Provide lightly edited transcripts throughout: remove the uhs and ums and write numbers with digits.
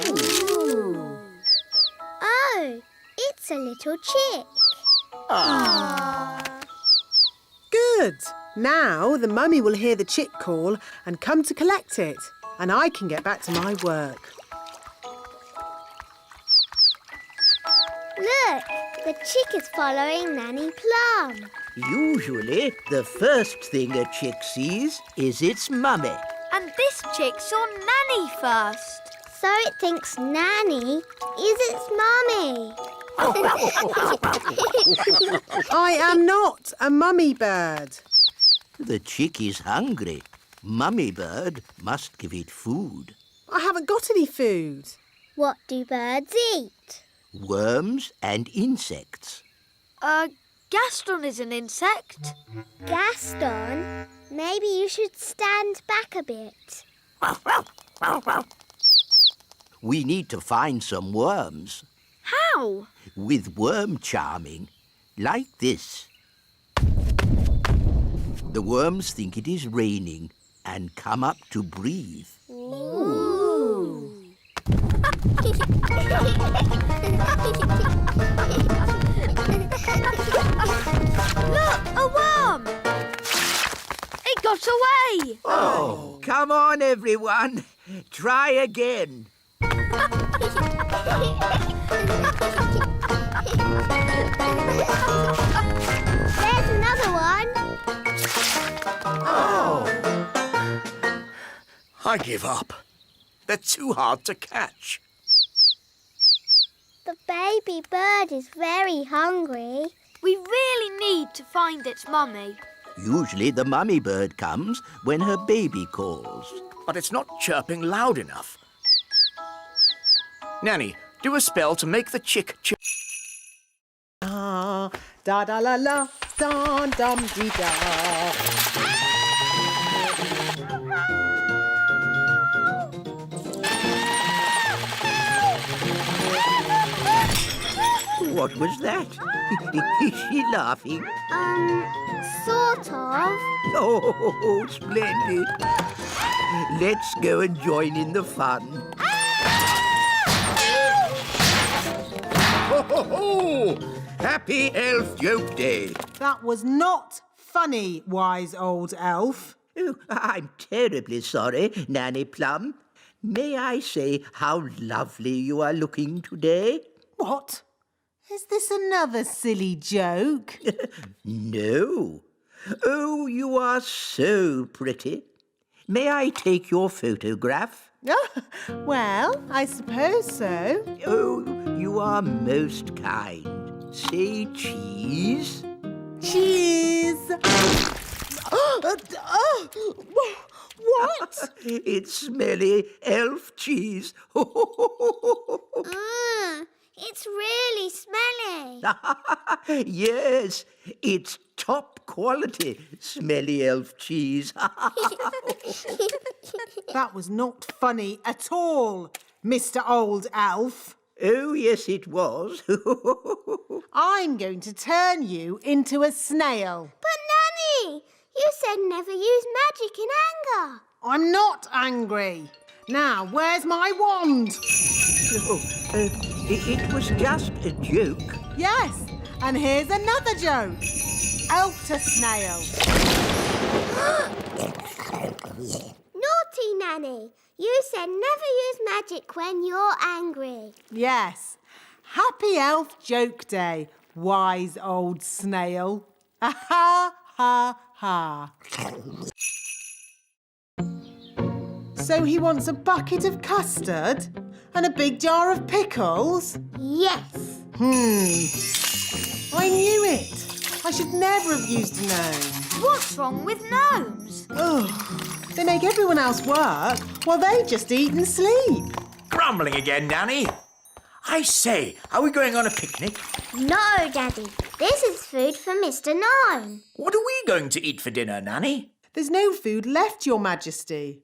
Ooh. Oh, it's a little chick. Aww. Good. Now the mummy will hear the chick call and come to collect it, and I can get back to my work. Look, the chick is following Nanny Plum. Usually, the first thing a chick sees is its mummy. And this chick saw Nanny first. So it thinks Nanny is its mummy. I am not a mummy bird. The chick is hungry. Mummy bird must give it food. I haven't got any food. What do birds eat? Worms and insects. Gaston is an insect. Gaston, maybe you should stand back a bit. We need to find some worms. How? With worm charming, like this. The worms think it is raining and come up to breathe. Ooh. Look, a worm! It got away! Oh, come on, everyone. Try again. There's another one. Oh. I give up. They're too hard to catch. The baby bird is very hungry. We really need to find its mummy. Usually the mummy bird comes when her baby calls. But it's not chirping loud enough. Nanny, do a spell to make the chick chirp. Ah, da da la la, da dum dee da. What was that? Is she laughing? Sort of. Oh, splendid. Let's go and join in the fun. Ho, ho, ho! Happy Elf Joke Day. That was not funny, wise old elf. Oh, I'm terribly sorry, Nanny Plum. May I say how lovely you are looking today? What? Is this another silly joke? No. Oh, you are so pretty. May I take your photograph? Well, I suppose so. Oh, you are most kind. Say cheese. Cheese! What? It's smelly elf cheese. It's really smelly. Yes, it's top quality smelly elf cheese. That was not funny at all, Mr. Old Elf. Oh, yes, it was. I'm going to turn you into a snail. But Nanny, you said never use magic in anger. I'm not angry. Now, where's my wand? Oh, it was just a joke. Yes, and here's another joke. Elf to snail. Naughty Nanny, you said never use magic when you're angry. Yes. Happy Elf Joke Day, wise old snail. Ha ha ha. So he wants a bucket of custard and a big jar of pickles? Yes. I knew it. I should never have used a gnome. What's wrong with gnomes? Ugh. They make everyone else work while they just eat and sleep. Grumbling again, Nanny. I say, are we going on a picnic? No, Daddy. This is food for Mr. Gnome. What are we going to eat for dinner, Nanny? There's no food left, Your Majesty.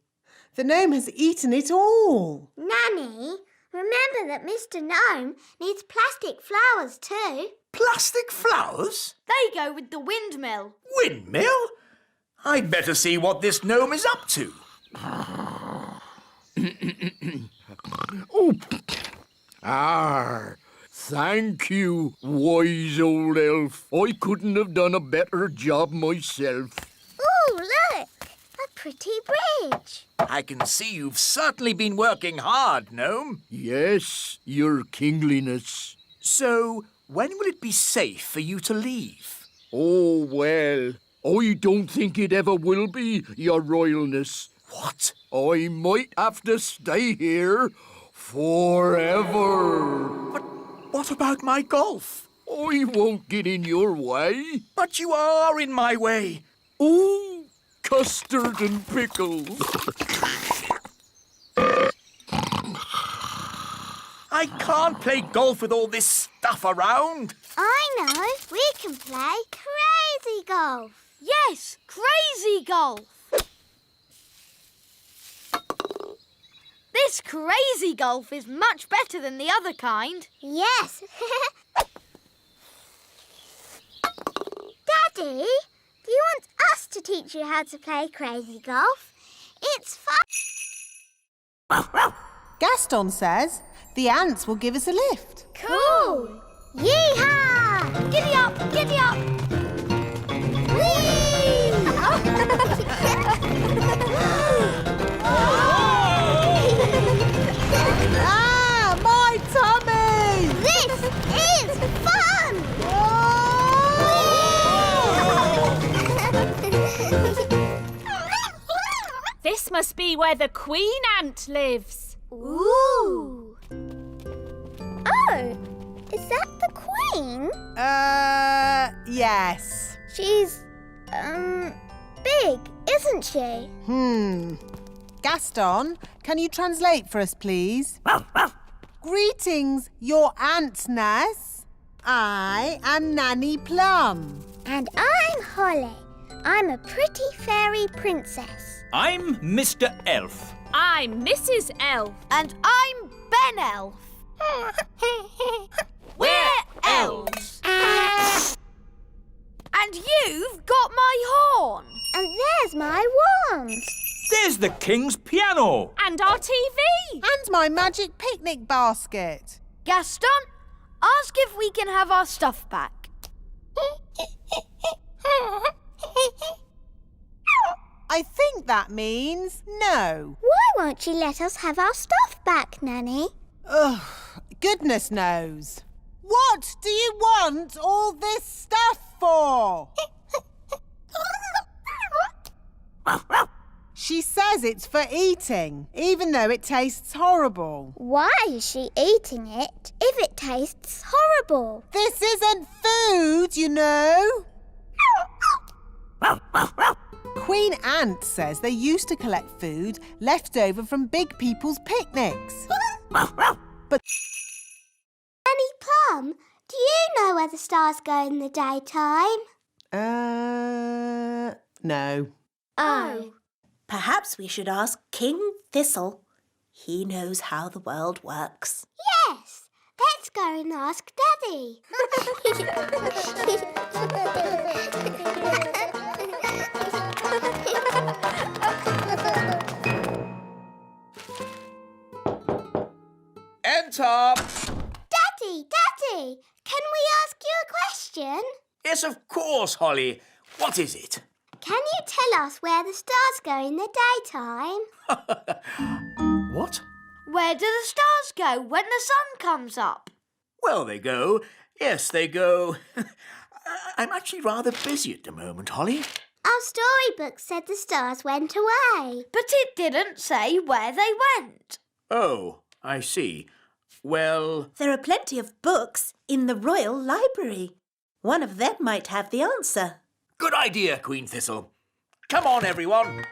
The gnome has eaten it all. Nanny, remember that Mr. Gnome needs plastic flowers too. Plastic flowers? They go with the windmill. Windmill? I'd better see what this gnome is up to. Oh. Thank you, wise old elf. I couldn't have done a better job myself. Ooh, look! A pretty bridge. I can see you've certainly been working hard, Gnome. Yes, your kingliness. So, when will it be safe for you to leave? Oh, well, I don't think it ever will be, your royalness. What? I might have to stay here forever. But what about my golf? I won't get in your way. But you are in my way. Ooh, custard and pickles. I can't play golf with all this stuff around. I know. We can play crazy golf. Yes, crazy golf. This crazy golf is much better than the other kind. Yes. Daddy, do you want us to teach you how to play crazy golf? It's fun. Gaston says the ants will give us a lift. Cool. Yeehaw! Giddy up, giddy up. Ah, my tummy! This is fun! This must be where the queen ant lives. Ooh! Oh, is that the queen? Yes. She's, big, isn't she? Gaston, can you translate for us, please? Greetings, your antness. I am Nanny Plum. And I'm Holly. I'm a pretty fairy princess. I'm Mr. Elf. I'm Mrs. Elf. And I'm Ben Elf. We're elves. And you've got my horn. And there's my wand. There's the king's piano. And our TV. And my magic picnic basket. Gaston, ask if we can have our stuff back. I think that means no. Why won't you let us have our stuff back, Nanny? Ugh, goodness knows. What do you want all this stuff for? She says it's for eating, even though it tastes horrible. Why is she eating it if it tastes horrible? This isn't food, you know. Queen Ant says they used to collect food left over from big people's picnics. But Nanny Plum, do you know where the stars go in the daytime? no. Oh. Perhaps we should ask King Thistle. He knows how the world works. Yes. Let's go and ask Daddy. Enter! Daddy, can we ask you a question? Yes, of course, Holly. What is it? Can you tell us where the stars go in the daytime? What? Where do the stars go when the sun comes up? Well, they go. Yes, they go. I'm actually rather busy at the moment, Holly. Our storybook said the stars went away. But it didn't say where they went. Oh, I see. Well, There are plenty of books in the Royal Library. One of them might have the answer. good idea, Queen Thistle. Come on, everyone.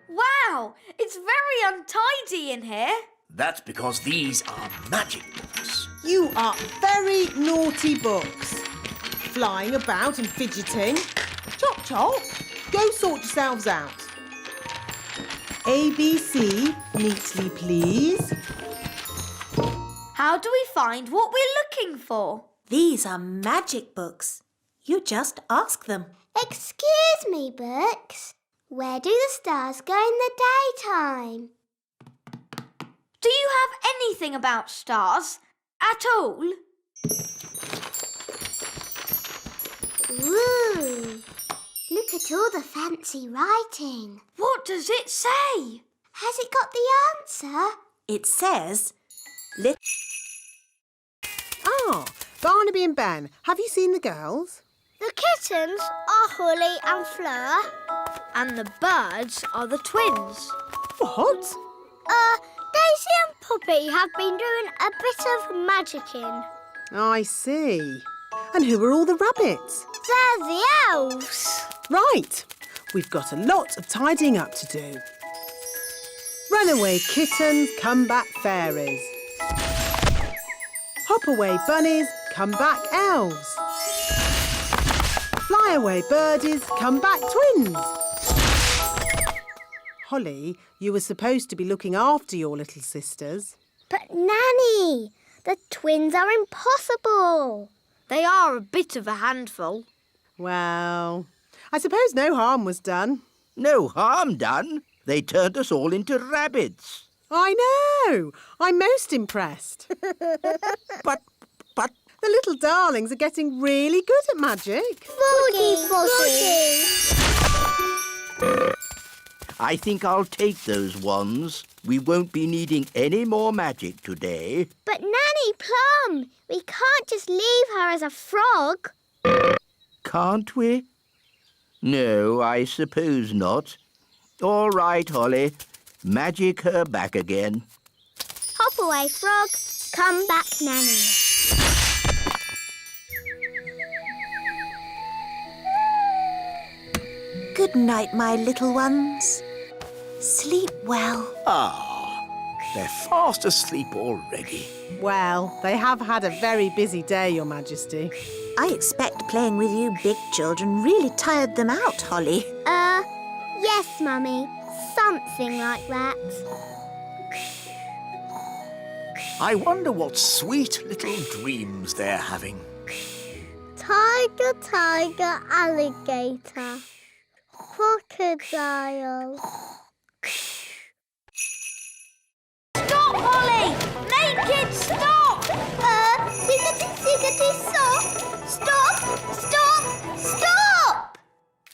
Wow, it's very untidy in here. That's because these are magic books. You are very naughty books. Flying about and fidgeting. Chop, chop. Go sort yourselves out. ABC, neatly please. How do we find what we're looking for? These are magic books. You just ask them. Excuse me, books. Where do the stars go in the daytime? Do you have anything about stars at all? Ooh, look at all the fancy writing. What does it say? Has it got the answer? It says, Ah, Barnaby and Ben, have you seen the girls? The kittens are Holly and Fleur. And the birds are the twins. What? Daisy and Poppy have been doing a bit of magicking. I see. And who are all the rabbits? They're the elves. Right, we've got a lot of tidying up to do. Runaway kittens, come back fairies. Hop away bunnies, come back elves. Fly away birdies, come back twins. Holly, you were supposed to be looking after your little sisters. But Nanny, the twins are impossible. They are a bit of a handful. Well, I suppose no harm was done. No harm done. They turned us all into rabbits. I know. I'm most impressed. But The little darlings are getting really good at magic. Foggy, foggy. I think I'll take those wands. We won't be needing any more magic today. But Nanny Plum, we can't just leave her as a frog. Can't we? No, I suppose not. All right, Holly. Magic her back again. Hop away, frog. Come back, Nanny. Good night, my little ones. Sleep well. They're fast asleep already. Well, they have had a very busy day, Your Majesty. I expect playing with you big children really tired them out, Holly. Yes, Mummy. Something like that. I wonder what sweet little dreams they're having. Tiger, tiger, alligator. Crocodile. Stop, Holly! Make it stop! Siggity, siggity, stop! Stop! Stop! Stop!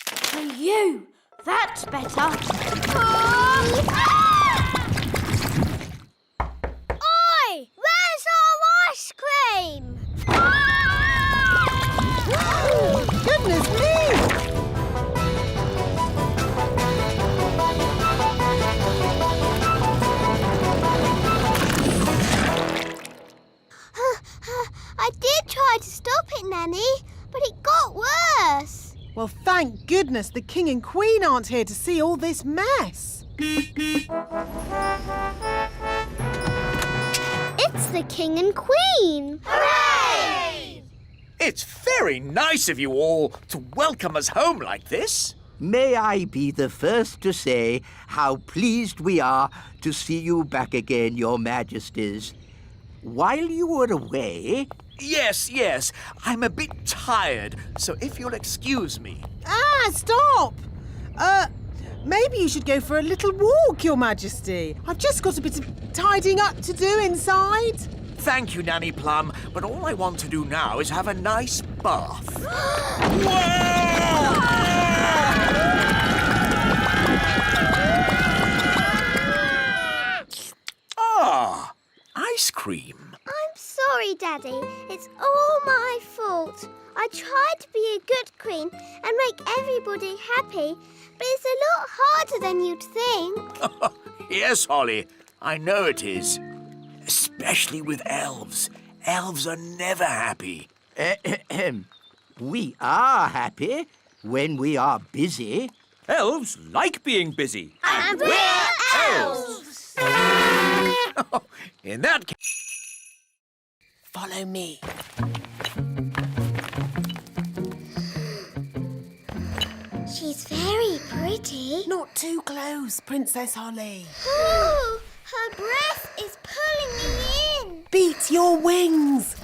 For you. That's better. Oi! Where's our ice cream? Goodness me! I did try to stop it, Nanny, but it got worse. Well, thank goodness the King and Queen aren't here to see all this mess. It's the King and Queen. Hooray! It's very nice of you all to welcome us home like this. May I be the first to say how pleased we are to see you back again, Your Majesties. While you were away... Yes. I'm a bit tired, so if you'll excuse me. Ah, stop! Maybe you should go for a little walk, Your Majesty. I've just got a bit of tidying up to do inside. Thank you, Nanny Plum, but all I want to do now is have a nice bath. Ah, ice cream. I'm sorry, Daddy. It's all my fault. I tried to be a good queen and make everybody happy, but it's a lot harder than you'd think. Yes, Holly, I know it is. Especially with elves. Elves are never happy. We are happy when we are busy. Elves like being busy. And we're elves! In that case... Follow me. She's very pretty. Not too close, Princess Holly. Ooh, her breath is pulling me in. Beat your wings.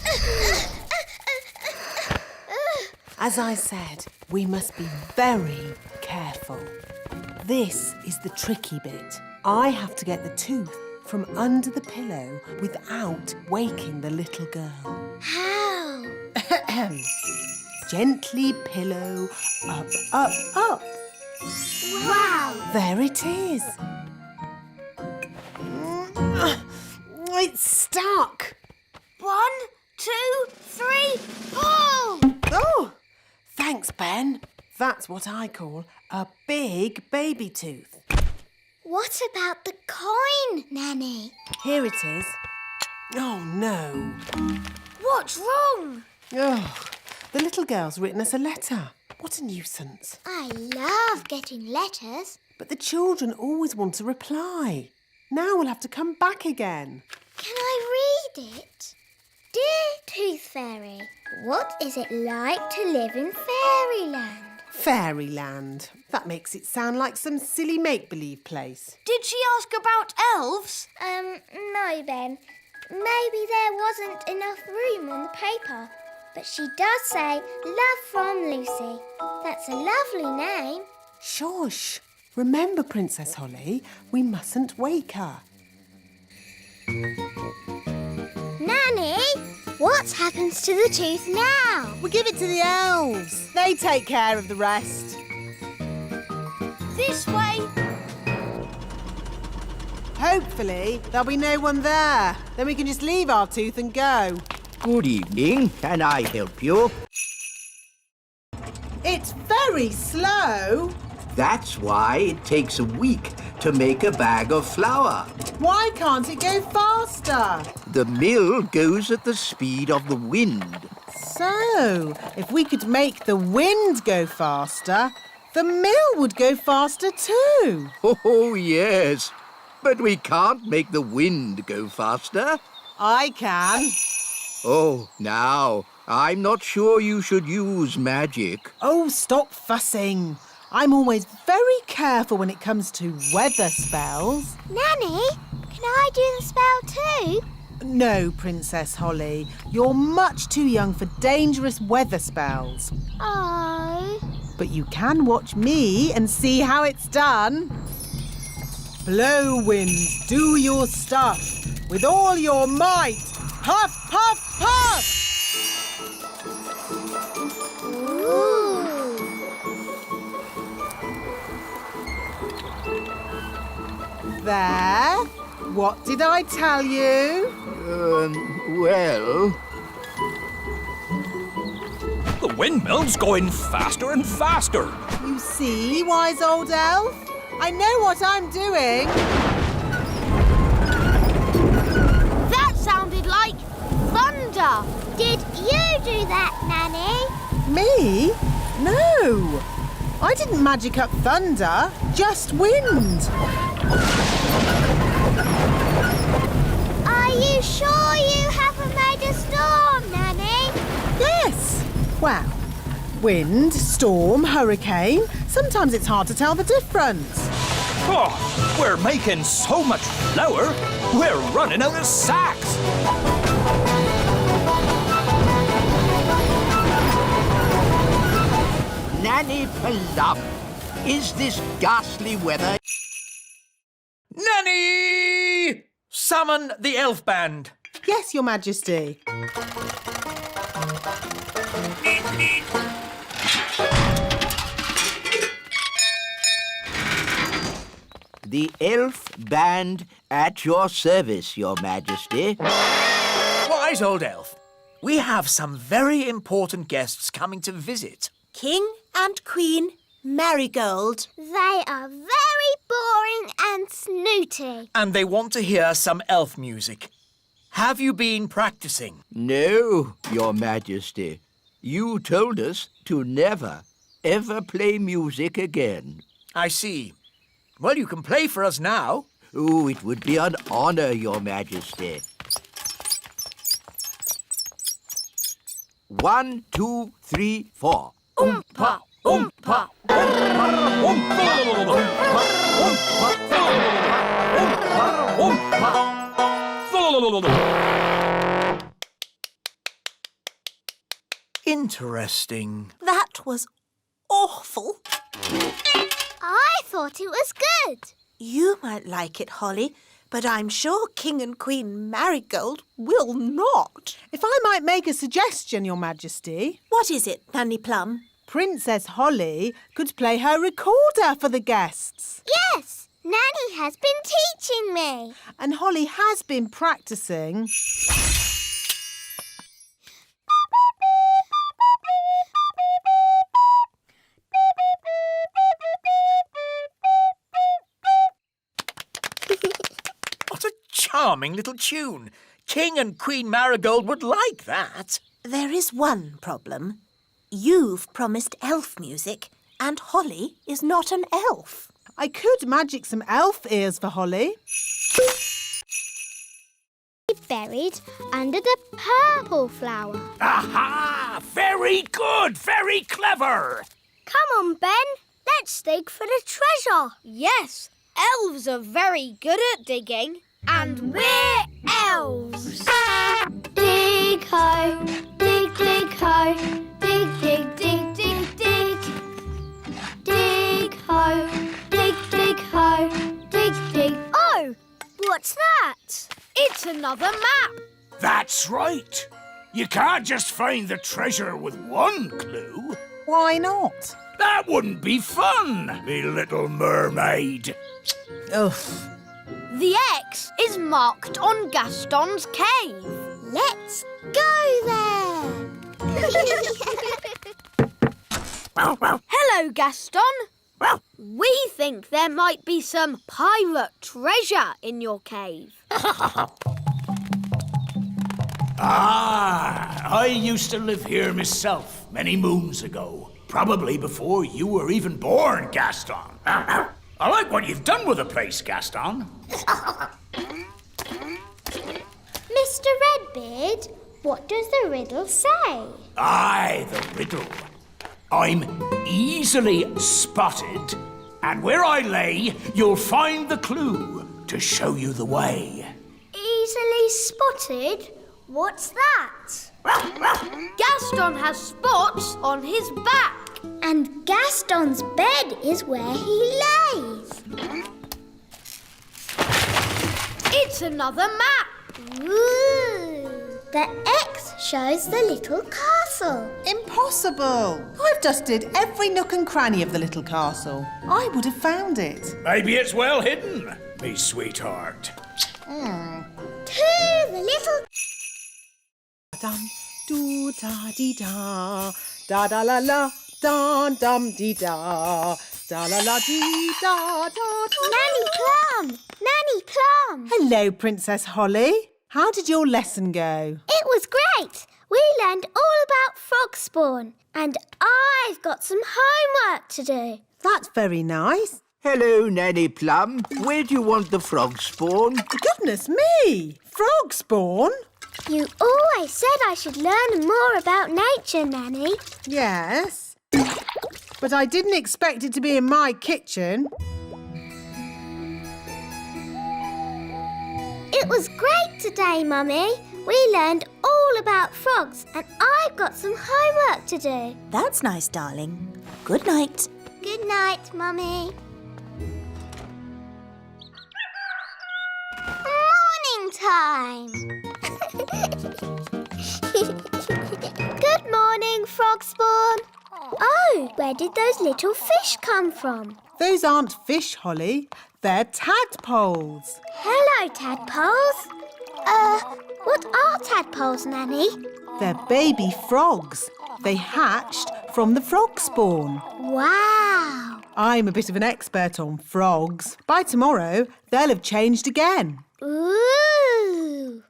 As I said, we must be very careful. This is the tricky bit. I have to get the tooth from under the pillow without waking the little girl. How? Gently pillow, up, up, up. Wow! There it is. It's stuck. 1, 2, 3, pull! Oh, thanks, Ben. That's what I call a big baby tooth. What about the coin, Nanny? Here it is. Oh, no. What's wrong? Oh, the little girl's written us a letter. What a nuisance. I love getting letters. But the children always want a reply. Now we'll have to come back again. Can I read it? Dear Tooth Fairy, what is it like to live in fairyland? Fairyland. That makes it sound like some silly make-believe place. Did she ask about elves? No, Ben. Maybe there wasn't enough room on the paper. But she does say, love from Lucy. That's a lovely name. Shush. Remember, Princess Holly, we mustn't wake her. Nanny, what happens to the tooth now? We give it to the elves. They take care of the rest. This way. Hopefully, there'll be no one there. Then we can just leave our tooth and go. Good evening. Can I help you? It's very slow. That's why it takes a week to make a bag of flour. Why can't it go faster? The mill goes at the speed of the wind. So, if we could make the wind go faster, the mill would go faster too. Oh, yes. But we can't make the wind go faster. I can. Oh, now, I'm not sure you should use magic. Oh, stop fussing. I'm always very careful when it comes to weather spells. Nanny, can I do the spell too? No, Princess Holly. You're much too young for dangerous weather spells. Oh. But you can watch me and see how it's done. Blow, winds, do your stuff. With all your might. Puff, puff, puff! Ooh. There. What did I tell you? Well... The windmill's going faster and faster. You see, wise old elf? I know what I'm doing. That sounded like thunder. Did you do that, Nanny? Me? No. I didn't magic up thunder, just wind. Are you sure you haven't made a storm, Nanny? Yes. Well, wind, storm, hurricane. Sometimes it's hard to tell the difference. Oh, we're making so much flour, we're running out of sacks. Nanny Plum, is this ghastly weather... Nanny! Summon the elf band. Yes, Your Majesty. The elf band at your service, Your Majesty. Wise old elf, we have some very important guests coming to visit. King and Queen Marigold. They are very boring and snooty. And they want to hear some elf music. Have you been practicing? No, Your Majesty. You told us to never, ever play music again. I see. Well, you can play for us now. Oh, it would be an honor, Your Majesty. 1, 2, 3, 4. Oompa, oompa, Interesting. That was awful. I thought it was good. You might like it, Holly, but I'm sure King and Queen Marigold will not. If I might make a suggestion, Your Majesty, What is it, Nanny Plum? Princess Holly could play her recorder for the guests. Yes, Nanny has been teaching me. And Holly has been practicing. What a charming little tune. King and Queen Marigold would like that. There is one problem. You've promised elf music, and Holly is not an elf. I could magic some elf ears for Holly. Buried under the purple flower. Aha! Very good! Very clever! Come on, Ben. Let's dig for the treasure. Yes, elves are very good at digging. And we're elves. Dig ho, dig dig ho, dig dig dig dig dig. Dig ho, dig dig ho, dig dig. Oh, what's that? It's another map. That's right. You can't just find the treasure with one clue. Why not? That wouldn't be fun, me little mermaid. Ugh. The X is marked on Gaston's cave. Let's go there. Hello, Gaston. We think there might be some pirate treasure in your cave. I used to live here myself many moons ago. Probably before you were even born, Gaston. I like what you've done with the place, Gaston. Mr. Redbeard, what does the riddle say? Aye, the riddle. I'm easily spotted, and where I lay, you'll find the clue to show you the way. Easily spotted? What's that? Gaston has spots on his back. And Gaston's bed is where he lays. It's another map. Ooh. The X shows the little castle. Impossible! I've dusted every nook and cranny of the little castle. I would have found it. Maybe it's well hidden, me sweetheart. To the little... Dum doo da dee da da da la la da dum dee da da la la dee da da da. Nanny Plum! Nanny Plum! Hello, Princess Holly. How did your lesson go? It was great. We learned all about frog spawn. And I've got some homework to do. That's very nice. Hello, Nanny Plum. Where do you want the frog spawn? Goodness me! Frog spawn? You always said I should learn more about nature, Nanny. Yes. But I didn't expect it to be in my kitchen. It was great today, Mummy. We learned all about frogs and I've got some homework to do. That's nice, darling. Good night. Good night, Mummy. Morning time. Good morning, frog spawn. Oh, where did those little fish come from? Those aren't fish, Holly. They're tadpoles. Hello, tadpoles. What are tadpoles, Nanny? They're baby frogs. They hatched from the frog spawn. Wow. I'm a bit of an expert on frogs. By tomorrow, they'll have changed again. Ooh.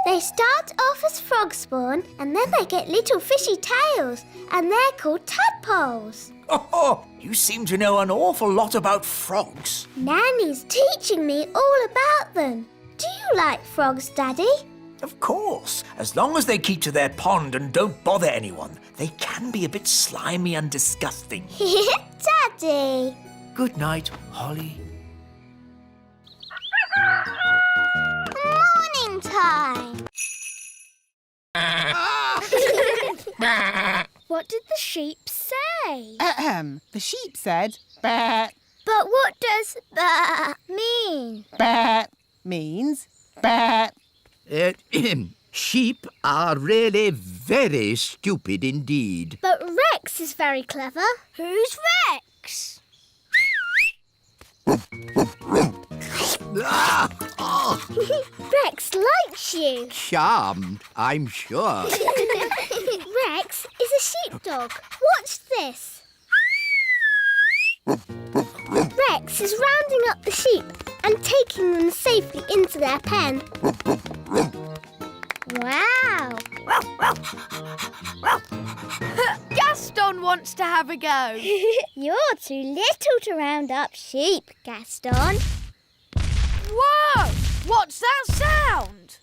They start off as frog spawn and then they get little fishy tails and they're called tadpoles. Oh, you seem to know an awful lot about frogs. Nanny's teaching me all about them. Do you like frogs, Daddy? Of course, as long as they keep to their pond and don't bother anyone. They can be a bit slimy and disgusting. Daddy. Good night, Holly. Morning time. What did the sheep say? The sheep said, "Bah." But what does "bah" mean? Bah means bah. Sheep are really very stupid indeed. But Rex is very clever. Who's Rex? Rex likes you. Charmed, I'm sure. Rex is a sheepdog. Watch this. Rex is rounding up the sheep and taking them safely into their pen. Wow! Gaston wants to have a go. You're too little to round up sheep, Gaston. Whoa! What's that sound?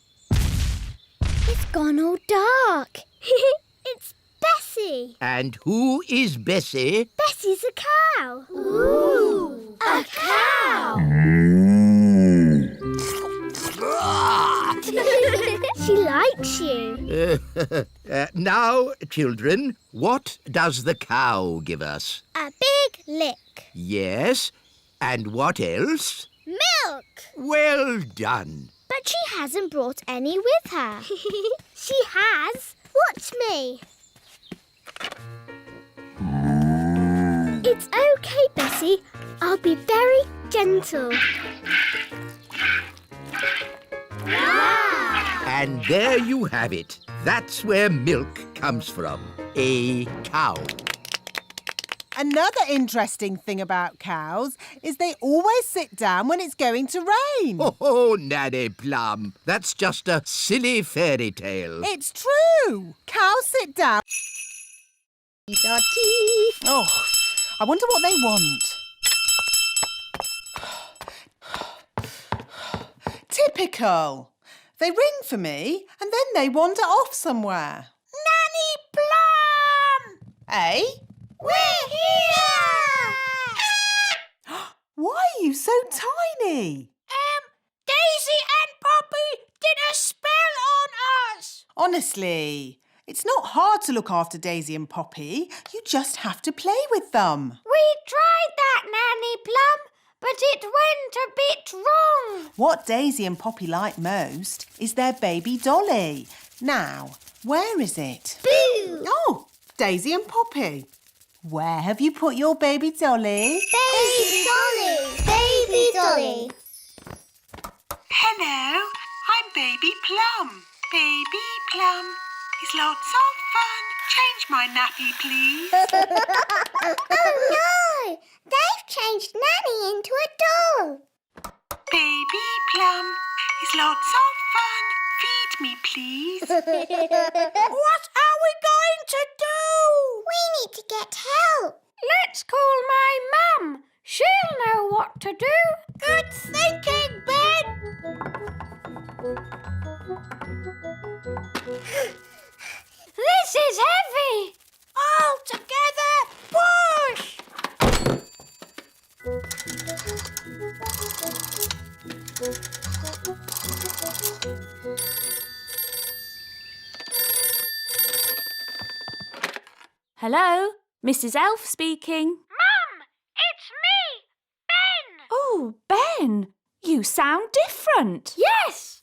It's gone all dark. It's Bessie. And who is Bessie? Bessie's a cow. Ooh! A cow! She likes you. Now, children, what does the cow give us? A big lick. Yes, and what else? Milk. Well done. But she hasn't brought any with her. She has. Watch me. It's okay, Bessie. I'll be very gentle. Wow! And there you have it. That's where milk comes from. A cow. Another interesting thing about cows is they always sit down when it's going to rain. Oh, Nanny Plum, that's just a silly fairy tale. It's true. Cows sit down. Oh, I wonder what they want. Typical. They ring for me and then they wander off somewhere. Nanny Plum! Eh? We're here! Why are you so tiny? Daisy and Poppy did a spell on us. Honestly, it's not hard to look after Daisy and Poppy. You just have to play with them. We tried that, Nanny Plum, but it went a bit wrong. What Daisy and Poppy like most is their baby dolly. Now, where is it? Boo! Oh, Daisy and Poppy. Where have you put your baby dolly? Baby Dolly! Baby Dolly! Hello, I'm Baby Plum. Baby Plum is lots of fun. Change my nappy, please. Oh no! They've changed Nanny into a doll. Baby Plum is lots of fun. Feed me, please. What are we going to do? We need to get help. Let's call my mum. She'll know what to do. Good thinking, Ben. This is heavy. All together, push. Hello, Mrs. Elf speaking. Mum, it's me, Ben. Oh, Ben, you sound different. Yes,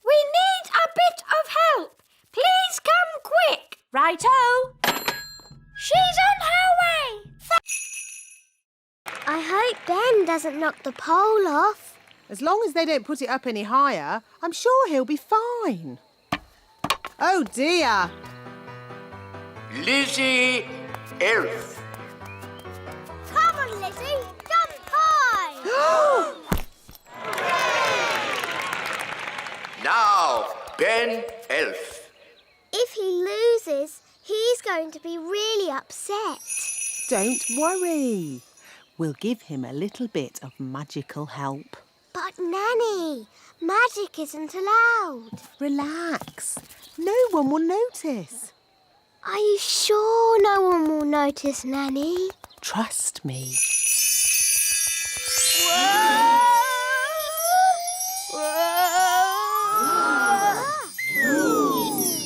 we need a bit of help. Please come quick. Righto. She's on her way. I hope Ben doesn't knock the pole off. As long as they don't put it up any higher, I'm sure he'll be fine. Oh dear. Lizzie Elf. Come on, Lizzie, jump high. Now, Ben Elf. If he loses, he's going to be really upset. Don't worry. We'll give him a little bit of magical help. But Nanny, magic isn't allowed. Relax. No one will notice. Are you sure no one will notice, Nanny? Trust me.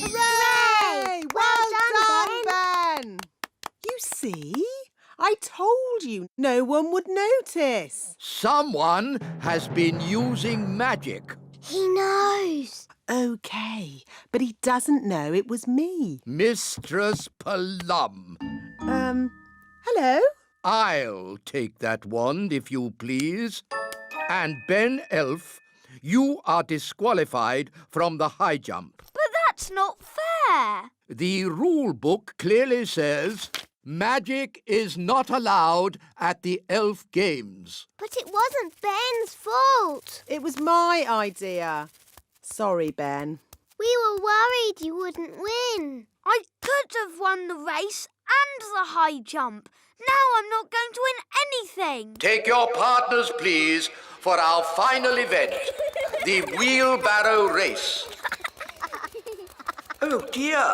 Hooray! Well done, Ben. no one would notice. Someone has been using magic. He knows. OK, but he doesn't know it was me. Mistress Plum. Hello? I'll take that wand, if you please. And Ben Elf, you are disqualified from the high jump. But that's not fair. The rule book clearly says magic is not allowed at the elf games. But it wasn't Ben's fault. It was my idea. Sorry, Ben. We were worried you wouldn't win. I could have won the race and the high jump. Now I'm not going to win anything. Take your partners, please, for our final event, the wheelbarrow race. Oh, dear.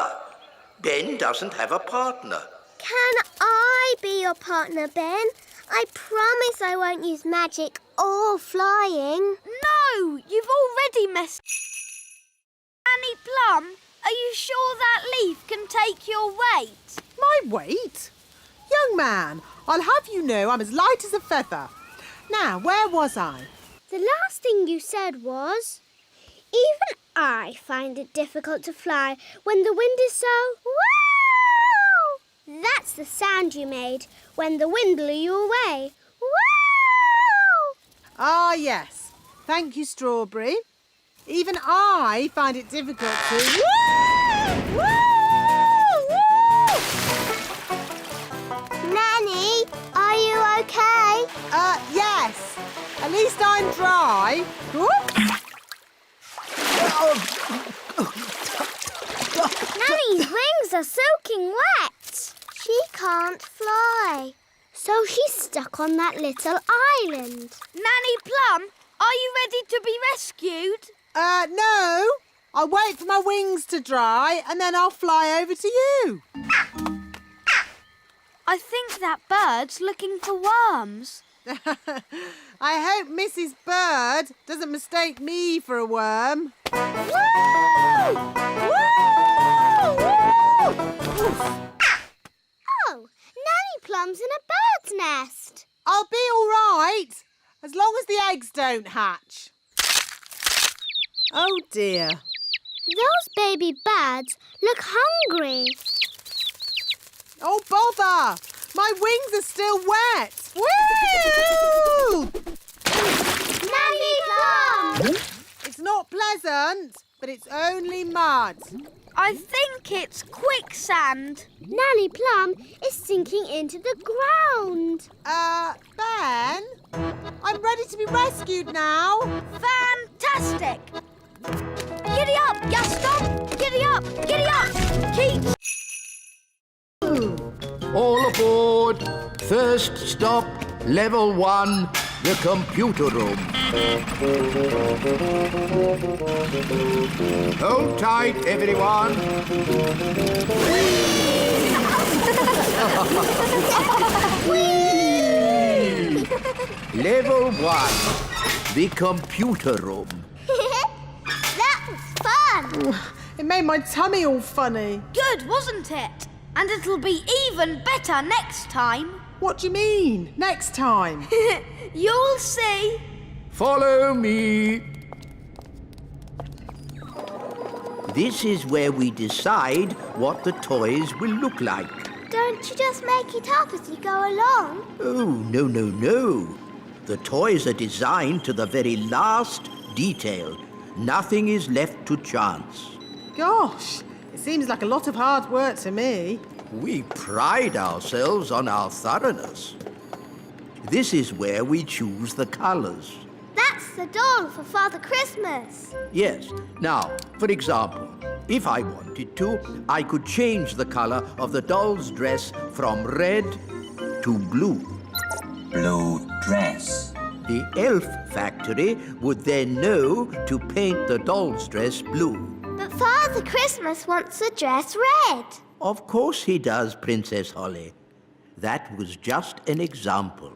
Ben doesn't have a partner. Can I be your partner, Ben? I promise I won't use magic or flying. No, you've already messed. Nanny Plum, are you sure that leaf can take your weight? My weight? Young man, I'll have you know I'm as light as a feather. Now, where was I? The last thing you said was, even I find it difficult to fly when the wind is so... Wow! That's the sound you made when the wind blew you away. Wow! Ah, yes. Thank you, Strawberry. Even I find it difficult to... Woo! Woo! Nanny, are you okay? Yes. At least I'm dry. Whoop. Nanny's wings are soaking wet. She can't fly, so she's stuck on that little island. Nanny Plum, are you ready to be rescued? No. I'll wait for my wings to dry and then I'll fly over to you. I think that bird's looking for worms. I hope Mrs. Bird doesn't mistake me for a worm. Woo! Woo! Oh, Nanny Plum's in a bird's nest. I'll be all right, as long as the eggs don't hatch. Oh, dear. Those baby birds look hungry. Oh, bother! My wings are still wet. Woo! Nanny Plum! It's not pleasant, but it's only mud. I think it's quicksand. Nanny Plum is sinking into the ground. Ben? I'm ready to be rescued now. Fantastic! Giddy up, Gaston! Giddy up! Giddy up! Keep... All aboard. First stop, level 1, the computer room. Hold tight, everyone. Level 1, the computer room. That was fun. It made my tummy all funny. Good, wasn't it? And it'll be even better next time. What do you mean, next time? You'll see. Follow me. This is where we decide what the toys will look like. Don't you just make it up as you go along? Oh, no, no, no. The toys are designed to the very last detail. Nothing is left to chance. Gosh, it seems like a lot of hard work to me. We pride ourselves on our thoroughness. This is where we choose the colours. That's the doll for Father Christmas. Yes. Now, for example, if I wanted to, I could change the colour of the doll's dress from red to blue. Blue dress. The elf factory would then know to paint the doll's dress blue. But Father Christmas wants the dress red. Of course he does, Princess Holly. That was just an example.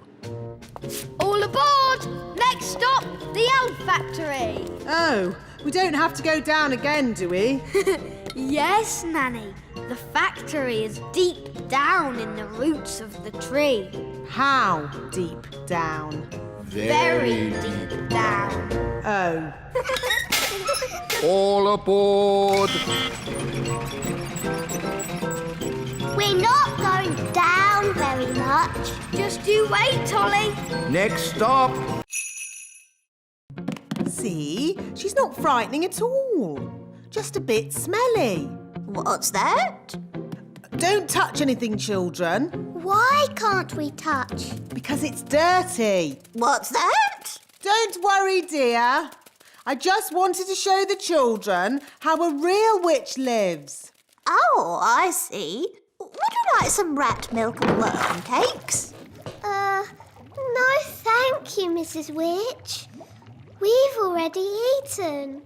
All aboard! Next stop, the elf factory. Oh, we don't have to go down again, do we? Yes, Nanny. The factory is deep down in the roots of the tree. How deep down? Very deep down. Oh. All aboard! We're not going down very much. Just you wait, Holly. Next stop. See? She's not frightening at all. Just a bit smelly. What's that? Don't touch anything, children, Why can't we touch? because it's dirty. What's that? Don't worry, dear. I just wanted to show the children how a real witch lives. Oh, I see. Would you like some rat milk and worm cakes? No thank you, Mrs. Witch. We've already eaten.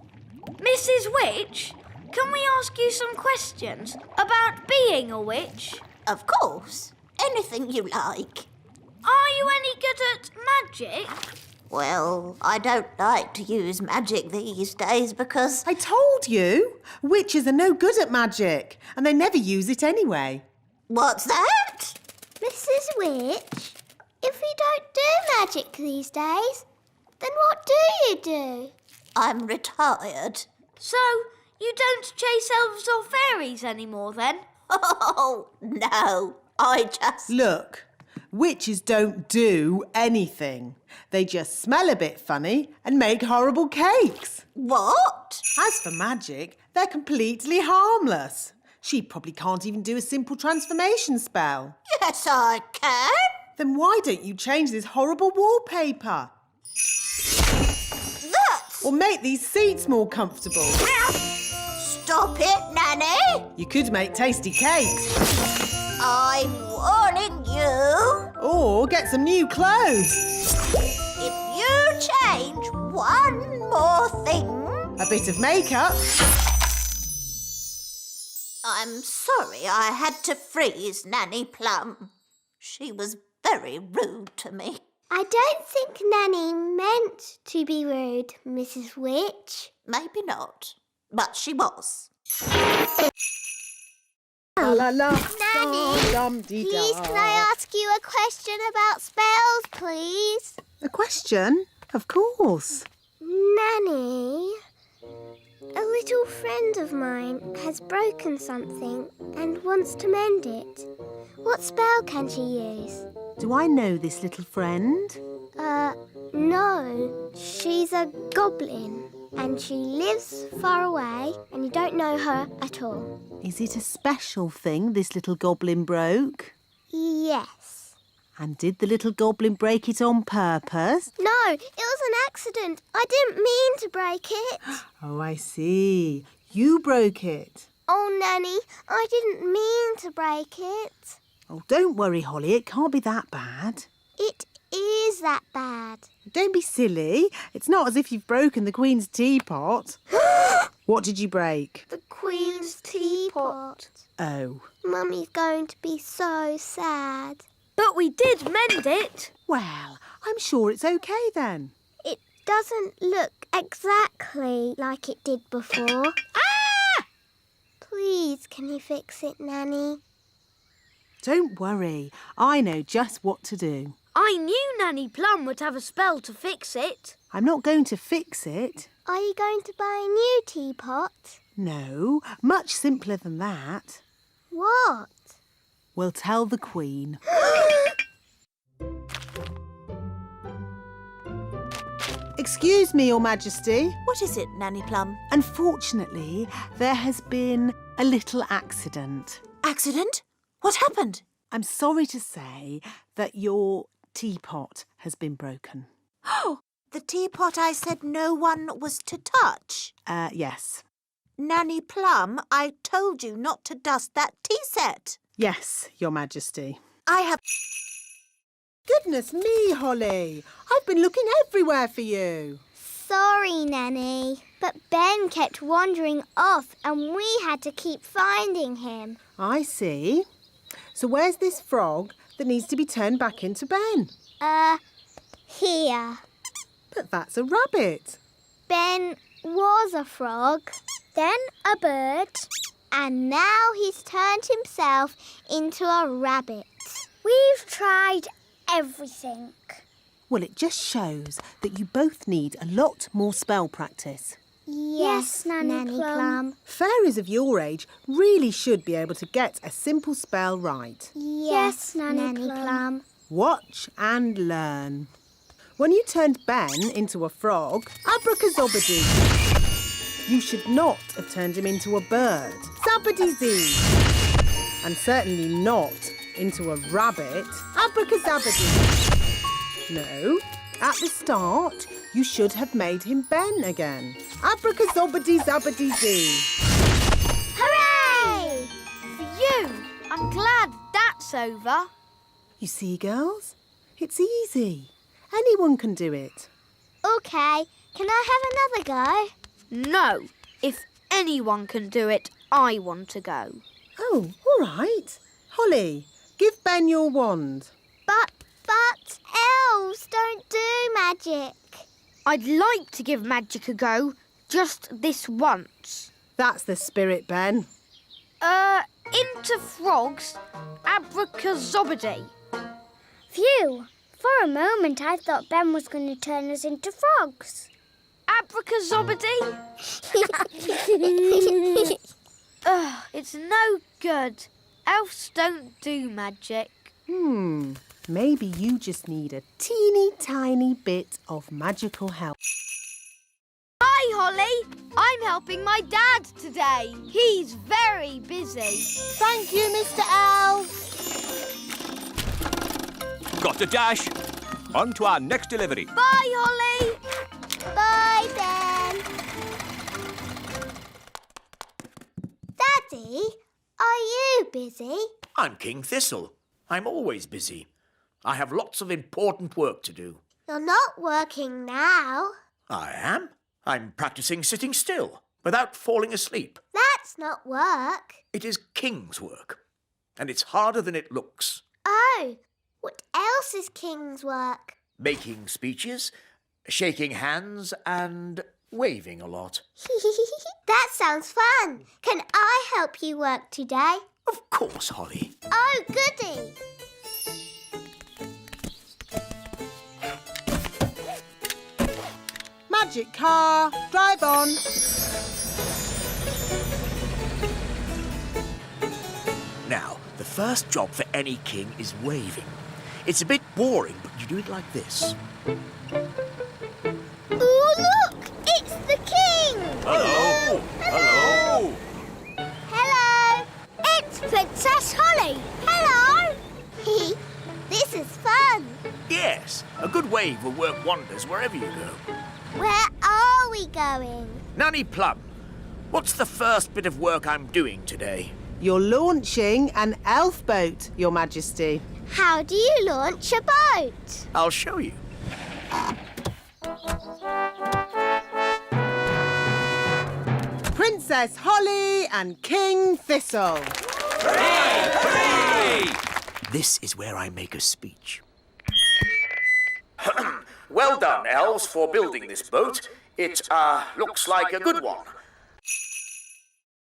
Mrs. Witch, can we ask you some questions about being a witch? Of course. Anything you like. Are you any good at magic? Well, I don't like to use magic these days because... I told you, witches are no good at magic, and they never use it anyway. What's that? Mrs. Witch, if we don't do magic these days, then what do you do? I'm retired. So, you don't chase elves or fairies anymore then? Oh, no. I just... Look, witches don't do anything. They just smell a bit funny and make horrible cakes. What? As for magic, they're completely harmless. She probably can't even do a simple transformation spell. Yes, I can. Then why don't you change this horrible wallpaper? That's... Or make these seats more comfortable? Stop it, Nanny. You could make tasty cakes. I'm warning you. Or get some new clothes. If you change one more thing... A bit of makeup. I'm sorry I had to freeze Nanny Plum. She was very rude to me. I don't think Nanny meant to be rude, Mrs. Witch. Maybe not, but she was. La la la. Nanny, Dum dee please can I ask you a question about spells, please? A question? Of course. Nanny, a little friend of mine has broken something and wants to mend it. What spell can she use? Do I know this little friend? No. She's a goblin and she lives far away and you don't know her at all. Is it a special thing this little goblin broke? Yes. And did the little goblin break it on purpose? No, it was an accident. I didn't mean to break it. Oh, I see. You broke it. Oh, Nanny, I didn't mean to break it. Oh, don't worry, Holly. It can't be that bad. It is that bad. Don't be silly. It's not as if you've broken the Queen's teapot. What did you break? The Queen's teapot. Oh. Mummy's going to be so sad. But we did mend it. Well, I'm sure it's okay then. It doesn't look exactly like it did before. Ah! Please, can you fix it, Nanny? Don't worry. I know just what to do. I knew Nanny Plum would have a spell to fix it. I'm not going to fix it. Are you going to buy a new teapot? No, much simpler than that. What? We'll tell the Queen. Excuse me, Your Majesty. What is it, Nanny Plum? Unfortunately, there has been a little accident. Accident? What happened? I'm sorry to say that your teapot has been broken. Oh, the teapot I said no one was to touch. Yes. Nanny Plum, I told you not to dust that tea set. Yes, Your Majesty. I have... Goodness me, Holly. I've been looking everywhere for you. Sorry, Nanny, but Ben kept wandering off and we had to keep finding him. I see. So where's this frog that needs to be turned back into Ben? Here. But that's a rabbit. Ben was a frog, then a bird, And now he's turned himself into a rabbit. We've tried everything. Well, it just shows that you both need a lot more spell practice. Yes, Nanny Plum. Fairies of your age really should be able to get a simple spell right. Yes, Nanny Plum. Watch and learn. When you turned Ben into a frog, abracazobadoo. You should not have turned him into a bird, zabbady-zee. And certainly not into a rabbit, abracazabadoo. No, at the start, you should have made him Ben again, abracazobadee-zabbady-zee. Hooray! Phew! I'm glad that's over. You see, girls, it's easy. Anyone can do it. OK, can I have another go? No, if anyone can do it, I want to go. Oh, all right. Holly, give Ben your wand. But elves don't do magic. I'd like to give magic a go, just this once. That's the spirit, Ben. Into frogs, abracazobadee. Phew, for a moment I thought Ben was going to turn us into frogs. Abracazobadee? Ugh, it's no good. Elves don't do magic. Maybe you just need a teeny tiny bit of magical help. Hi, Holly. I'm helping my dad today. He's very busy. Thank you, Mr. Elf. Got to dash. On to our next delivery. Bye, Holly. Bye, Ben. Daddy, are you busy? I'm King Thistle. I'm always busy. I have lots of important work to do. You're not working now. I am. I'm practicing sitting still without falling asleep. That's not work. It is King's work, and it's harder than it looks. Oh, what else is King's work? Making speeches, shaking hands, and waving a lot. That sounds fun. Can I help you work today? Of course, Holly. Oh, goody. Magic car, drive on. Now, the first job for any king is waving. It's a bit boring, but you do it like this. Ooh, look! It's the king! Hello. Hello. Hello! It's Princess Holly! Hello! This is fun! Yes, a good wave will work wonders wherever you go. Where are we going? Nanny Plum, what's the first bit of work I'm doing today? You're launching an elf boat, Your Majesty. How do you launch a boat? I'll show you. Princess Holly and King Thistle. Hooray! This is where I make a speech. Well done, elves, for building this boat. It, looks like a good one.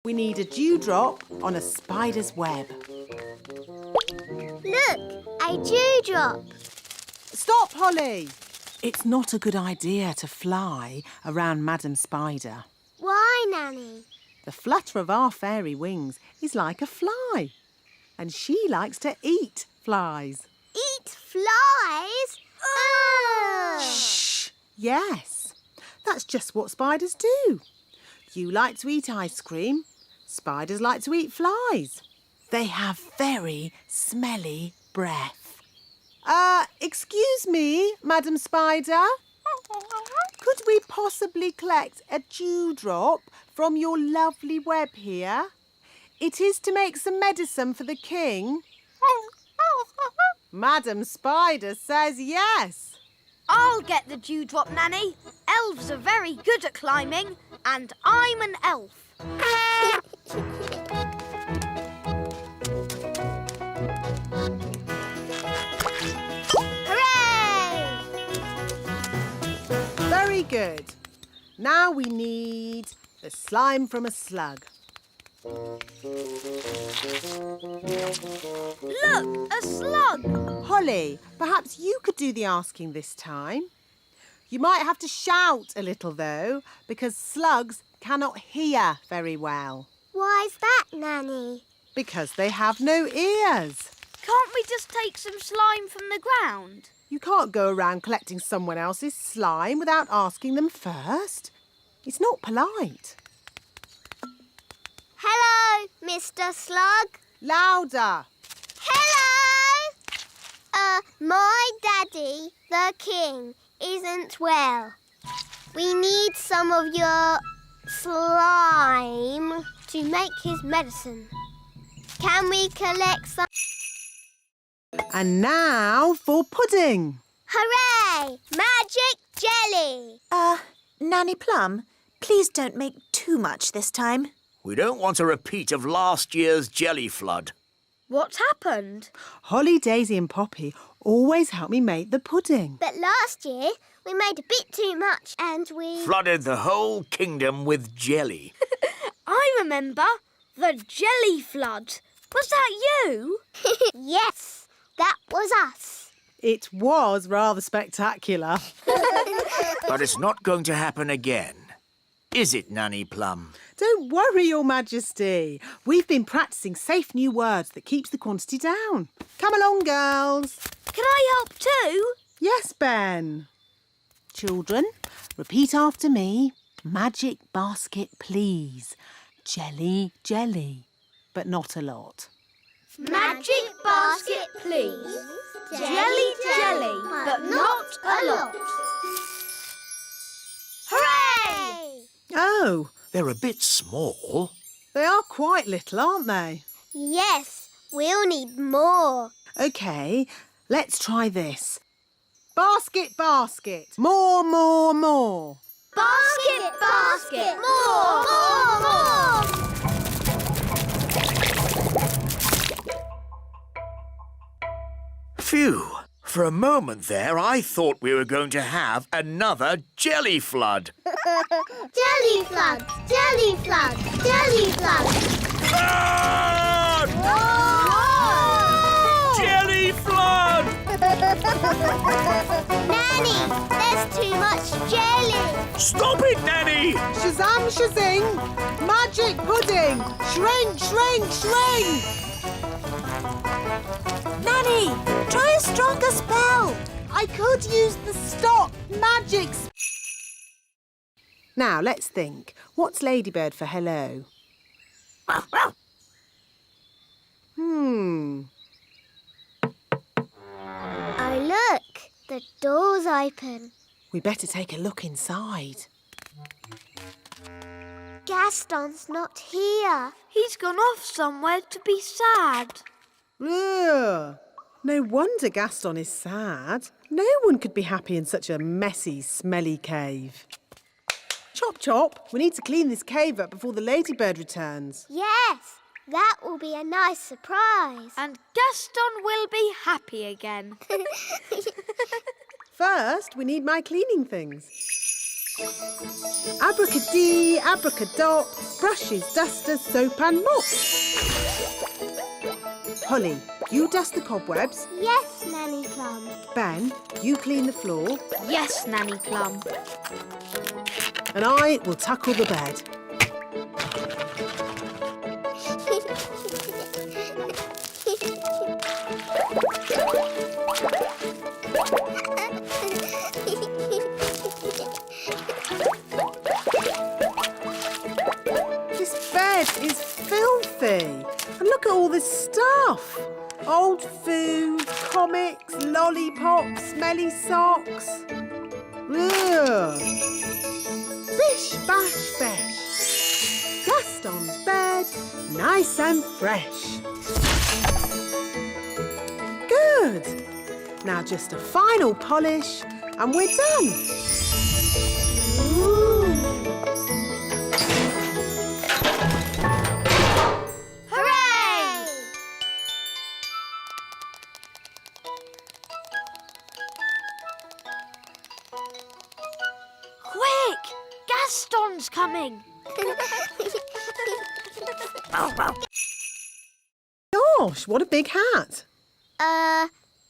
We need a dewdrop on a spider's web. Look, a dewdrop. Stop, Holly! It's not a good idea to fly around Madam Spider. Why, Nanny? The flutter of our fairy wings is like a fly. And she likes to eat flies. Eat flies? Ugh! Shh! Yes, that's just what spiders do. You like to eat ice cream. Spiders like to eat flies. They have very smelly breath. Excuse me, Madam Spider. Could we possibly collect a dewdrop from your lovely web here? It is to make some medicine for the king. Madam Spider says yes. I'll get the dewdrop, Nanny. Elves are very good at climbing, and I'm an elf. Hooray! Very good. Now we need the slime from a slug. Look, a slug! Holly, perhaps you could do the asking this time. You might have to shout a little, though, because slugs cannot hear very well. Why's that, Nanny? Because they have no ears. Can't we just take some slime from the ground? You can't go around collecting someone else's slime without asking them first. It's not polite. Hello, Mr. Slug. Louder. Hello! My daddy, the king, isn't well. We need some of your slime to make his medicine. Can we collect some? And now for pudding. Hooray! Magic jelly! Nanny Plum, please don't make too much this time. We don't want a repeat of last year's jelly flood. What's happened? Holly, Daisy and Poppy always help me make the pudding. But last year, we made a bit too much and we... Flooded the whole kingdom with jelly. I remember. The jelly flood. Was that you? Yes, that was us. It was rather spectacular. But it's not going to happen again. Is it, Nanny Plum? Don't worry, Your Majesty. We've been practising safe new words that keeps the quantity down. Come along, girls. Can I help too? Yes, Ben. Children, repeat after me. Magic basket, please. Jelly, jelly, but not a lot. Magic basket, please. Jelly, jelly, but not a lot. Hooray! Oh, They're a bit small. they are quite little, aren't they? Yes, we'll need more. OK, let's try this. Basket, basket. More, more, more. Basket, basket, more, more, more. Phew. For a moment there, I thought we were going to have another jelly flood. Jelly floods, jelly floods, jelly floods. Flood! Jelly flood! Nanny, there's too much jelly. Stop it, Nanny! Shazam, shazing. Magic pudding. Shrink, shrink, shrink. Nanny, try a stronger spell. I could use the stop magic. Now, let's think. What's Ladybird for hello? Oh, look, the door's open. We better take a look inside. Gaston's not here. He's gone off somewhere to be sad. Ugh. No wonder Gaston is sad. No one could be happy in such a messy, smelly cave. Chop, chop. We need to clean this cave up before the ladybird returns. Yes, that will be a nice surprise. And Gaston will be happy again. First, we need my cleaning things. Abracadee, abracadop, brushes, dusters, soap and mop. Holly, you dust the cobwebs. Yes, Nanny Plum. Ben, you clean the floor. Yes, Nanny Plum. And I will tackle the bed. This bed is filthy. And look at all this stuff. Old food, comics, lollipops, smelly socks. Ugh. Bish, bash, besh. Gaston's bed, nice and fresh. Good. Now just a final polish and we're done. Hooray! Quick! Gaston's coming! Gosh, what a big hat.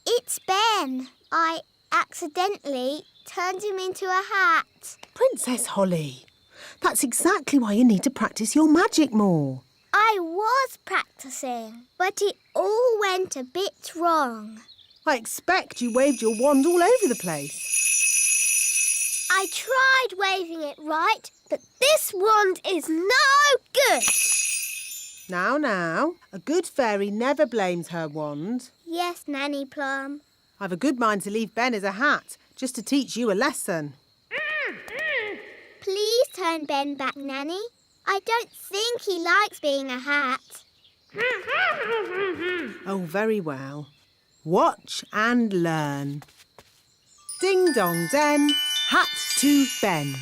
It's Ben. I accidentally turned him into a hat. Princess Holly, that's exactly why you need to practice your magic more. I was practicing, but it all went a bit wrong. I expect you waved your wand all over the place. I tried waving it right, but this wand is no good. Now, a good fairy never blames her wand. Yes, Nanny Plum. I've a good mind to leave Ben as a hat, just to teach you a lesson. Please turn Ben back, Nanny. I don't think he likes being a hat. Oh, very well. Watch and learn. Ding dong den, hat to Ben.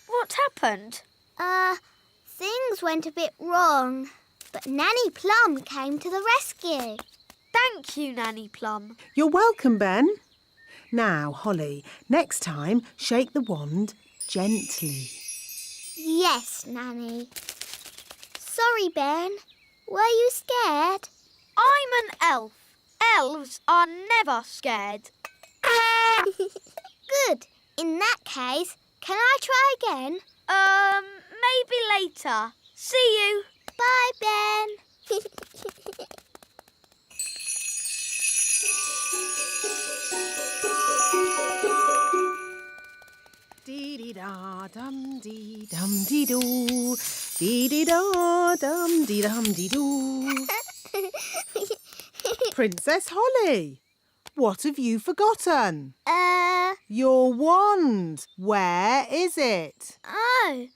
What happened? Things went a bit wrong, but Nanny Plum came to the rescue. Thank you, Nanny Plum. You're welcome, Ben. Now, Holly, next time, shake the wand gently. Yes, Nanny. Sorry, Ben. Were you scared? I'm an elf. Elves are never scared. Good. In that case, can I try again? Maybe later. See you. Bye, Ben. Dee-dee-da-dum-dee-dum-dee-doo. Dee-dee-da-dum-dee-dum-dee-doo. Princess Holly, what have you forgotten? Your wand. Where is it? Oh,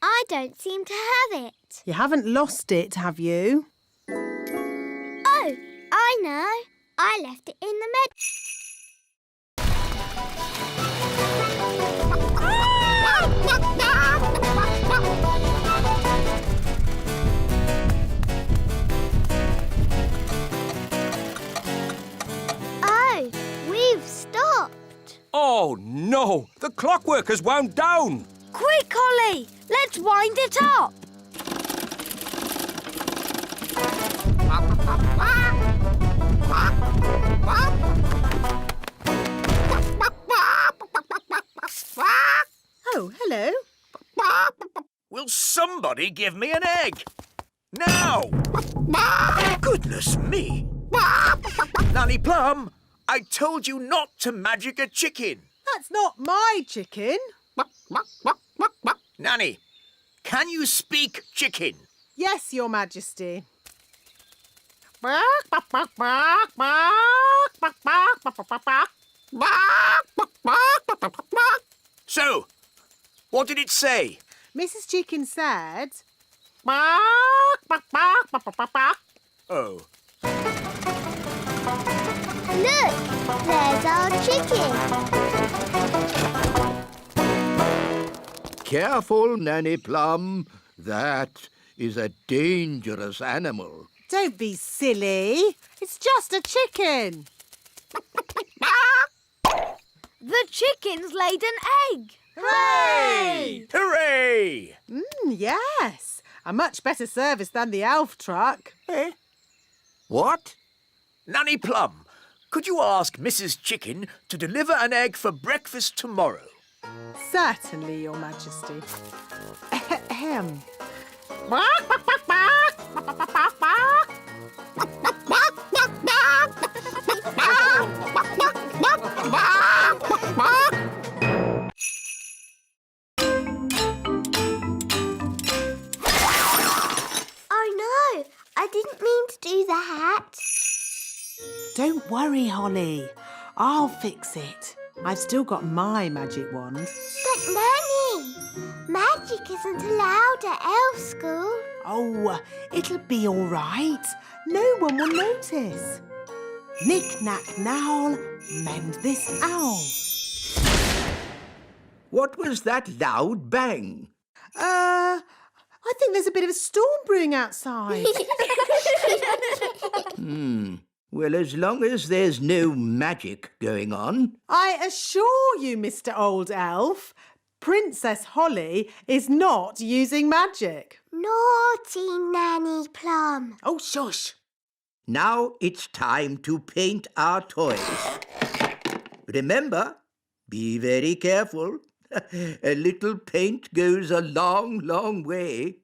I don't seem to have it. You haven't lost it, have you? Oh, I know. I left it in the Oh, we've stopped. Oh, no! The clockwork has wound down! Quick, Holly! Let's wind it up! Oh, hello. Will somebody give me an egg? Now! Goodness me! Nanny Plum, I told you not to magic a chicken. That's not my chicken. Nanny, can you speak chicken? Yes, Your Majesty. So, what did it say? Mrs. Chicken said... Oh. Look, there's our chicken. Careful, Nanny Plum. That is a dangerous animal. Don't be silly. It's just a chicken. The chicken's laid an egg. Hooray! Hooray! Yes. A much better service than the elf truck. Eh? What? Nanny Plum, could you ask Mrs. Chicken to deliver an egg for breakfast tomorrow? Certainly, Your Majesty. Ahem. Oh no, I didn't mean to do that. Don't worry, Holly. I'll fix it. I've still got my magic wand. But Nanny, magic isn't allowed at elf school. Oh, it'll be all right. No one will notice. Knick-knack now, mend this owl. What was that loud bang? I think there's a bit of a storm brewing outside. Well, as long as there's no magic going on. I assure you, Mr. Old Elf, Princess Holly is not using magic. Naughty Nanny Plum. Oh, shush. Now it's time to paint our toys. Remember, be very careful. A little paint goes a long, long way.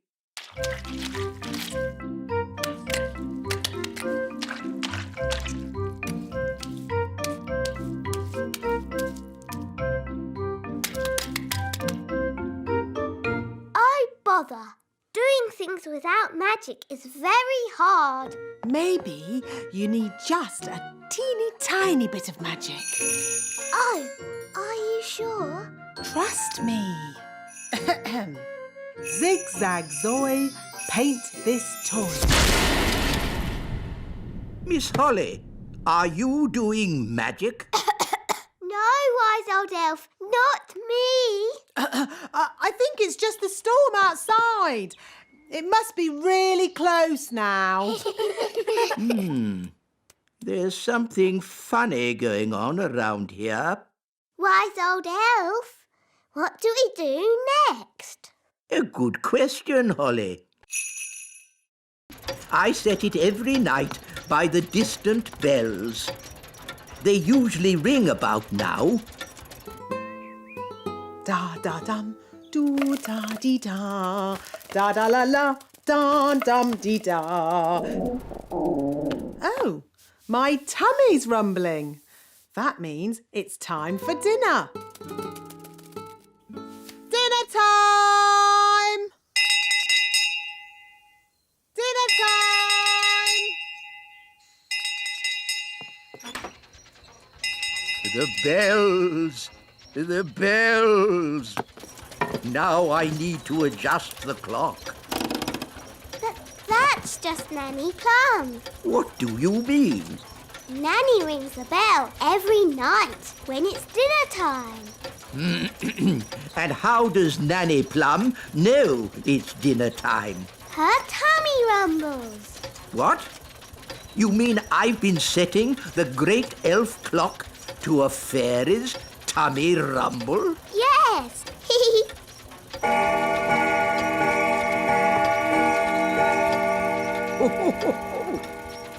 Oh, bother. Doing things without magic is very hard. Maybe you need just a teeny tiny bit of magic. Oh, are you sure? Trust me. Zigzag Zoe, paint this toy. Miss Holly, are you doing magic? No, wise old elf, not me. I think it's just the storm outside. It must be really close now. There's something funny going on around here. Wise old elf, what do we do next? A good question, Holly. I set it every night by the distant bells. They usually ring about now. Da da dum, do da dee da, da da la la, da dum dee da. Oh, my tummy's rumbling. That means it's time for dinner. Dinner time! Dinner time! The bells! The bells! Now I need to adjust the clock. But that's just Nanny Plum. What do you mean? Nanny rings the bell every night when it's dinner time. And how does Nanny Plum know it's dinner time? Her tummy rumbles. What? You mean I've been setting the great elf clock to a fairy's tummy rumble? Yes.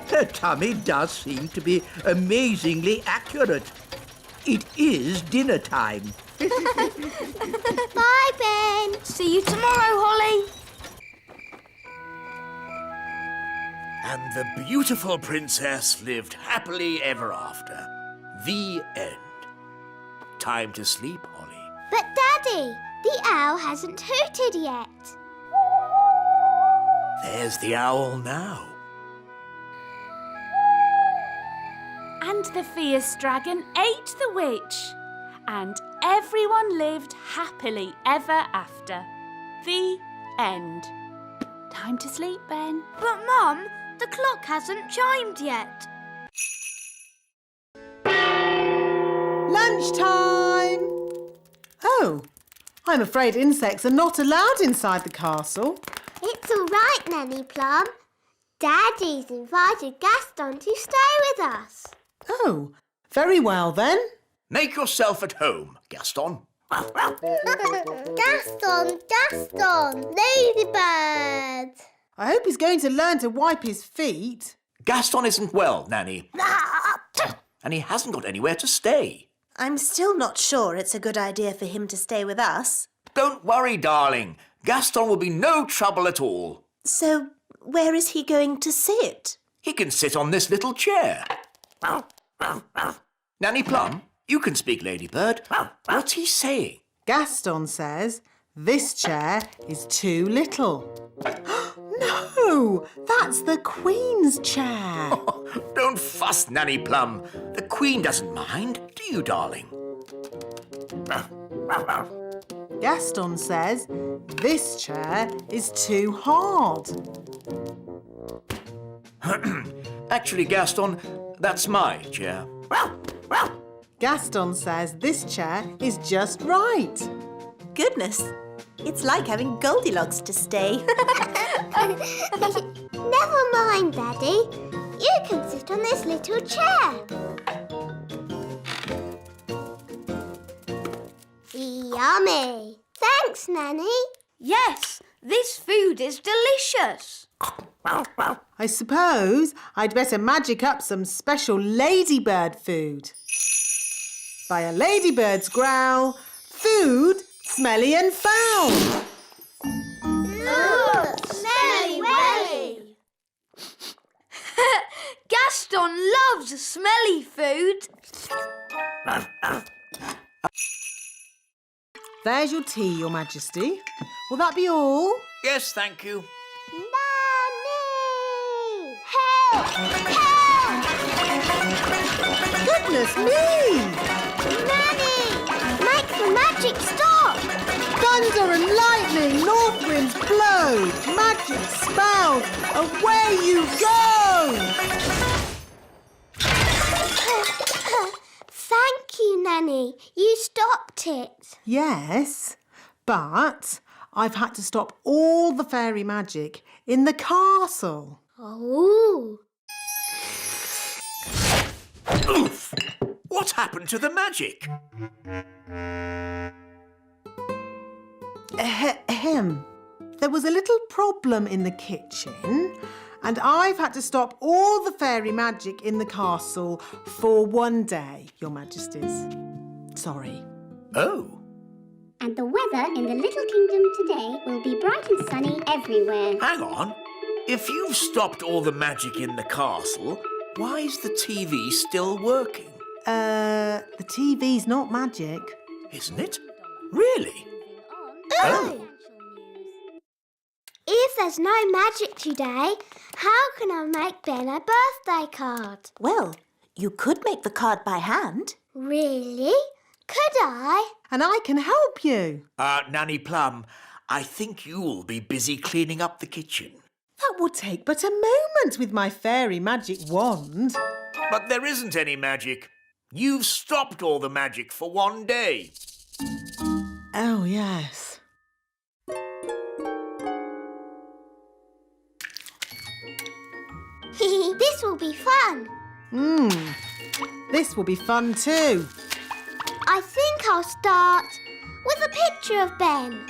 Her tummy does seem to be amazingly accurate. It is dinner time. Bye, Ben. See you tomorrow, Holly. And the beautiful princess lived happily ever after. The end. Time to sleep, Holly. But, Daddy, the owl hasn't hooted yet. There's the owl now. And the fierce dragon ate the witch. And everyone lived happily ever after. The end. Time to sleep, Ben. But, Mum, the clock hasn't chimed yet. Lunchtime! Oh, I'm afraid insects are not allowed inside the castle. It's all right, Nanny Plum. Daddy's invited Gaston to stay with us. Oh, very well then. Make yourself at home, Gaston. Gaston, ladybird. I hope he's going to learn to wipe his feet. Gaston isn't well, Nanny. And he hasn't got anywhere to stay. I'm still not sure it's a good idea for him to stay with us. Don't worry, darling. Gaston will be no trouble at all. So, where is he going to sit? He can sit on this little chair. Nanny Plum, you can speak, Ladybird. What's he saying? Gaston says this chair is too little. No, that's the Queen's chair. Don't fuss, Nanny Plum. The Queen doesn't mind, do you, darling? Gaston says this chair is too hard. Actually, Gaston, that's my chair. Gaston says this chair is just right. Goodness, it's like having Goldilocks to stay. Never mind, Daddy. You can sit on this little chair. Yummy. Thanks, Nanny. Yes, this food is delicious. I suppose I'd better magic up some special ladybird food. By a ladybird's growl, food smelly and foul. Ooh, smelly welly. Gaston loves smelly food. There's your tea, Your Majesty. Will that be all? Yes, thank you. Nanny! Help! Help! Goodness me! Nanny! Make the magic stop! Thunder and lightning, north winds blow, magic spells, away you go! Thank you, Nanny. You stopped it. Yes, but I've had to stop all the fairy magic in the castle. Oh. Oof! What happened to the magic? Ahem. There was a little problem in the kitchen, and I've had to stop all the fairy magic in the castle for one day, Your Majesties. Sorry. Oh. And the weather in the little kingdom today will be bright and sunny everywhere. Hang on. If you've stopped all the magic in the castle, why is the TV still working? The TV's not magic. Isn't it? Really? Oh. If there's no magic today, how can I make Ben a birthday card? Well, you could make the card by hand. Really? Could I? And I can help you. Nanny Plum, I think you'll be busy cleaning up the kitchen. That would take but a moment with my fairy magic wand. But there isn't any magic. You've stopped all the magic for one day. Oh, yes. This will be fun. This will be fun too. I think I'll start with a picture of Ben.